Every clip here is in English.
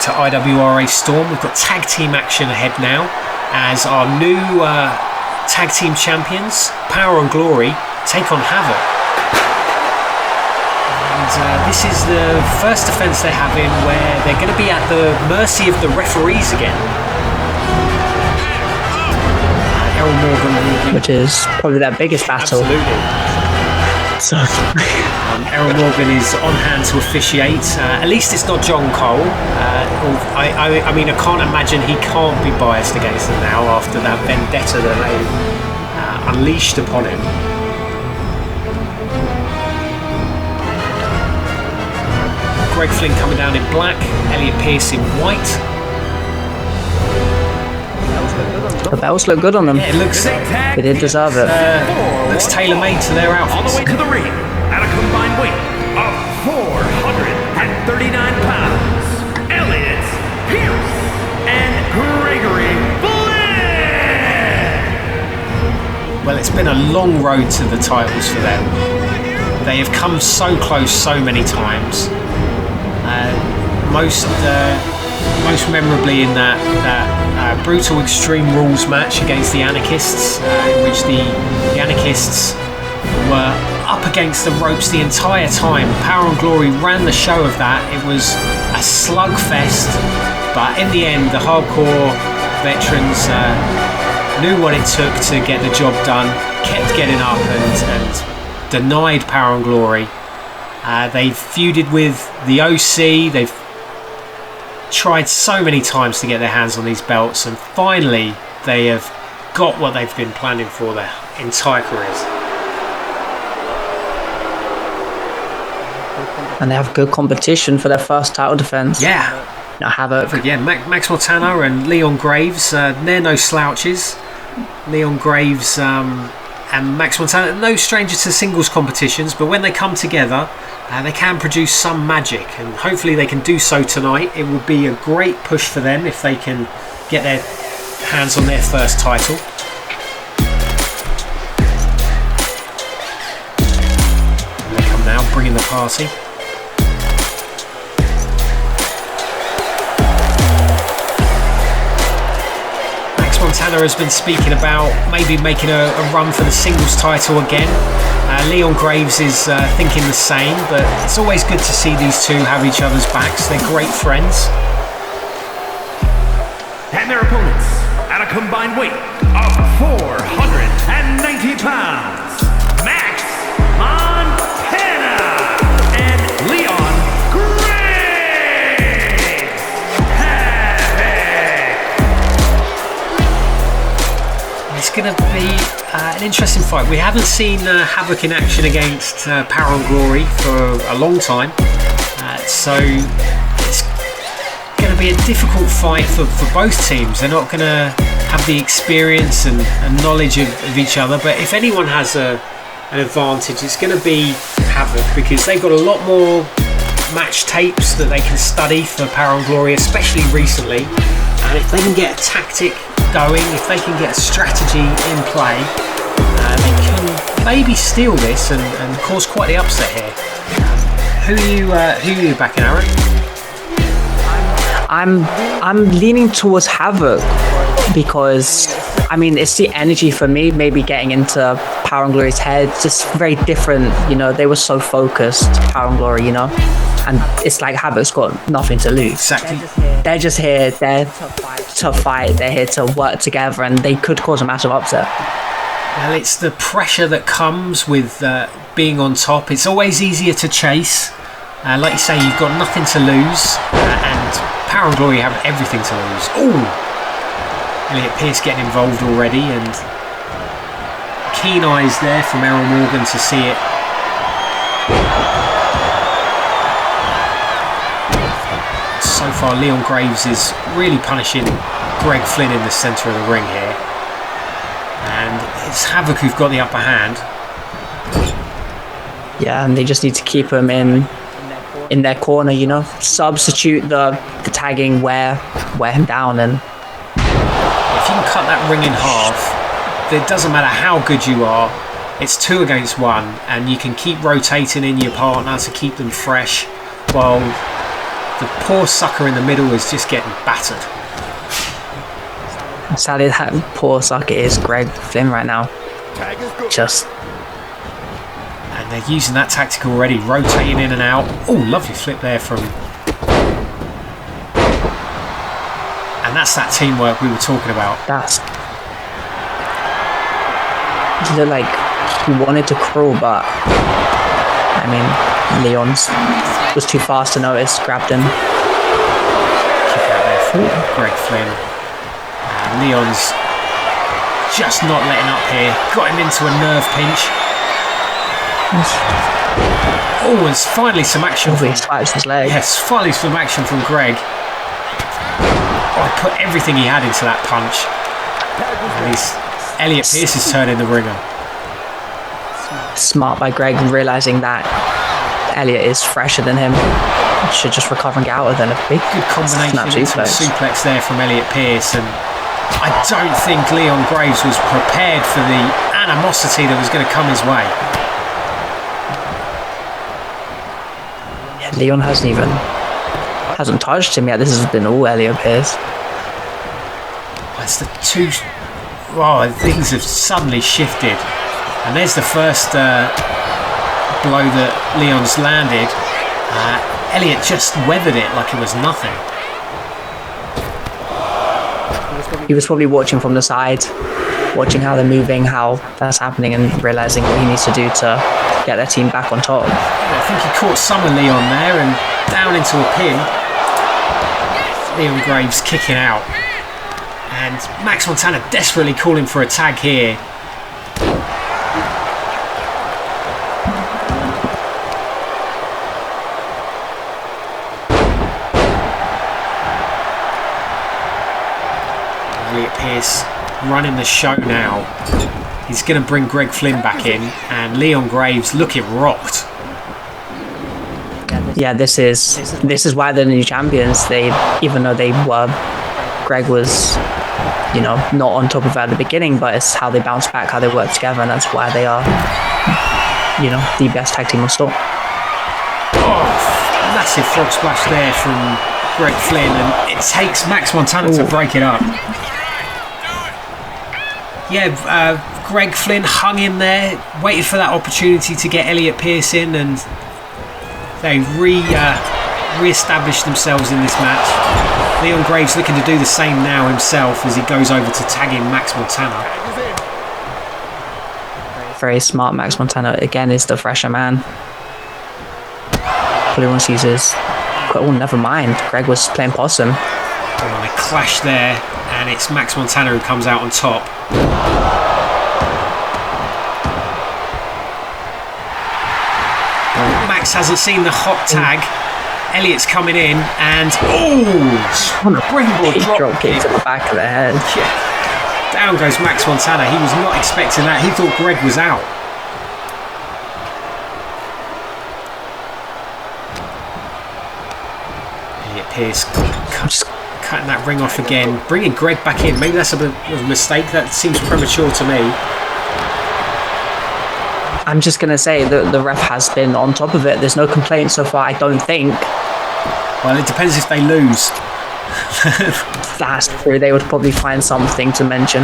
to IWRA Storm. We've got tag team action ahead now as our new tag team champions, Power and Glory, take on Havoc. And this is the first defence they're having where they're going to be at the mercy of the referees again. Errol Morgan, which is probably their biggest battle. Absolutely. So Errol Morgan is on hand to officiate. At least it's not John Cole. I mean, I can't imagine he can't be biased against them now after that vendetta that they unleashed upon him. Greg Flynn coming down in black, Elliot Pearce in white. the belts look good on them. Yeah, it looks. They did deserve it. Looks tailor-made to their outfits. All the way to the ring at a combined weight of 439 pounds. Elliot Pearce and Gregory Flynn. Well, it's been a long road to the titles for them. They have come so close so many times. Most memorably in that brutal Extreme Rules match against the Anarchists, in which the Anarchists were up against the ropes the entire time. Power and Glory ran the show of that. It was a slugfest, but in the end, the hardcore veterans knew what it took to get the job done, kept getting up and denied Power and Glory. They've feuded with the OC. They've tried so many times to get their hands on these belts, and finally they have got what they've been planning for their entire careers. And they have good competition for their first title defense. Yeah. Now Havoc. Yeah, Max Montana and Leon Graves, they're no slouches. Leon Graves and Max Montana, no stranger to singles competitions, but when they come together, they can produce some magic, and hopefully they can do so tonight. It would be a great push for them if they can get their hands on their first title. And they come now, bringing the party. Montana has been speaking about maybe making a run for the singles title again. Leon Graves is thinking the same, but it's always good to see these two have each other's backs. They're great friends. And their opponents at a combined weight of 490 pounds, Max Montana and Leon Graves. It's going to be an interesting fight. We haven't seen Havoc in action against Power and Glory for a long time, so it's going to be a difficult fight for both teams. They're not going to have the experience and knowledge of each other, but if anyone has an advantage, it's going to be Havoc, because they've got a lot more match tapes that they can study for Power and Glory, especially recently. And if they can get a tactic going, if they can get a strategy in play, they can maybe steal this and cause quite the upset here. Who are you backing, Aaron? I'm leaning towards Havoc, because I mean it's the energy for me, maybe getting into Power and Glory's head, just very different, you know. They were so focused, Power and Glory, you know, and it's like Havoc's got nothing to lose. Exactly. They're just here, they're to fight, they're here to work together, and they could cause a massive upset. Well, it's the pressure that comes with being on top. It's always easier to chase. Like you say, you've got nothing to lose, and Power and Glory have everything to lose. Ooh! Elliot Pearce getting involved already, and keen eyes there from Errol Morgan to see it. So far, Leon Graves is really punishing Greg Flynn in the centre of the ring here. And it's Havoc who've got the upper hand. Yeah, and they just need to keep him in their corner, you know. Substitute the tagging, wear him down, and if you can cut that ring in half, it doesn't matter how good you are, it's 2 against 1, and you can keep rotating in your partner to keep them fresh, while The poor sucker in the middle is just getting battered. Sadly, that poor sucker is Greg Flynn right now. Just. And they're using that tactic already, rotating in and out. Oh, lovely flip there from... And that's that teamwork we were talking about. That's... It looked like he wanted to crawl, but... I mean, Leon's was too fast to notice, grabbed him. Kick out there for Greg Flynn. And Leon's just not letting up here. Got him into a nerve pinch. Oh, and finally some action. He swipes his leg. Yes, finally some action from Greg. Oh, he put everything he had into that punch. And Elliot Pearce is turning the ringer. Smart by Greg, realizing that Elliot is fresher than him. Should just recover and get out of then a big good combination into the suplex there from Elliot Pearce, and I don't think Leon Graves was prepared for the animosity that was going to come his way. Yeah, Leon hasn't touched him yet. This has been all Elliot Pearce. It's the two. Oh, things have suddenly shifted. And there's the first blow that Leon's landed. Elliot just weathered it like it was nothing. He was probably watching from the side, watching how they're moving, how that's happening, and realising what he needs to do to get their team back on top. I think he caught some of Leon there and down into a pin. Leon Graves kicking out. And Max Montana desperately calling for a tag here. Elliot Pearce running the show now. He's going to bring Greg Flynn back in, and Leon Graves looking rocked. Yeah, this is why they're the new champions. Even though Greg was, not on top of it at the beginning, but it's how they bounce back, how they work together, and that's why they are, the best tag team on store. Oh, massive frog splash there from Greg Flynn, and it takes Max Montana to break it up. Yeah, Greg Flynn hung in there, waited for that opportunity to get Elliot Pearce in, and they re-established themselves in this match. Leon Graves looking to do the same now himself as he goes over to tag in Max Montana. Very smart. Max Montana again is the fresher man. Everyone sees his... Oh, never mind. Greg was playing possum. Oh, they clash there, and it's Max Montana who comes out on top. Max hasn't seen the hot tag. Elliot's coming in, and springboard drop kick to the back of the head. Yeah. Down goes Max Montana. He was not expecting that. He thought Greg was out. Elliot Pearce just cutting that ring off again, bringing Greg back in. Maybe that's a mistake. That seems premature to me. I'm just going to say that the ref has been on top of it. There's no complaints so far, I don't think. Well, it depends if they lose. That's true. They would probably find something to mention.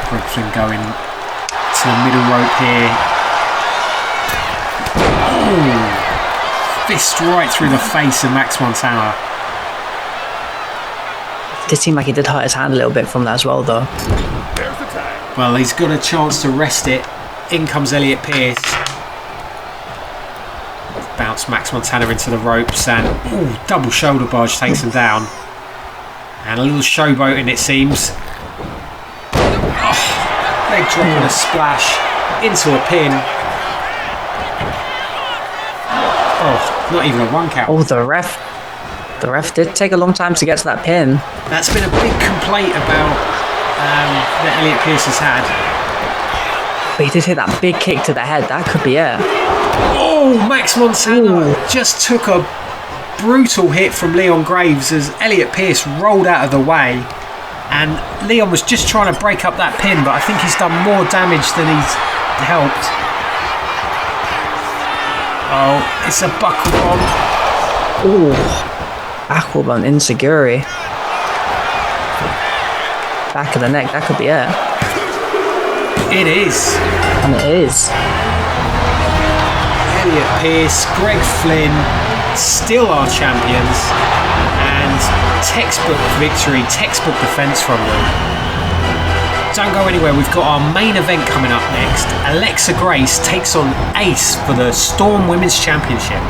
Greg Flynn going to the middle rope here. Oh, fist right through the face of Max Montana. It did seem like he did hurt his hand a little bit from that as well, though. Well, he's got a chance to rest it. In comes Elliot Pearce. Bounce Max Montana into the ropes, and double shoulder barge takes him down. And a little showboating, it seems. Leg drop and a splash into a pin. Oh, not even a 1 count. Oh, the ref did take a long time to get to that pin. That's been a big complaint about that Elliot Pearce has had. But he did hit that big kick to the head. That could be it. Oh, Max Montana just took a brutal hit from Leon Graves as Elliot Pearce rolled out of the way. And Leon was just trying to break up that pin, but I think he's done more damage than he's helped. Oh, it's a buckle bomb. Ooh, Aquabomb Insecurity. Back of the neck, that could be it. It is. And it is. Elliot Pearce, Greg Flynn, still our champions, and textbook victory, textbook defense from them. Don't go anywhere, we've got our main event coming up next. Alexa Grace takes on Ace for the Storm Women's Championship.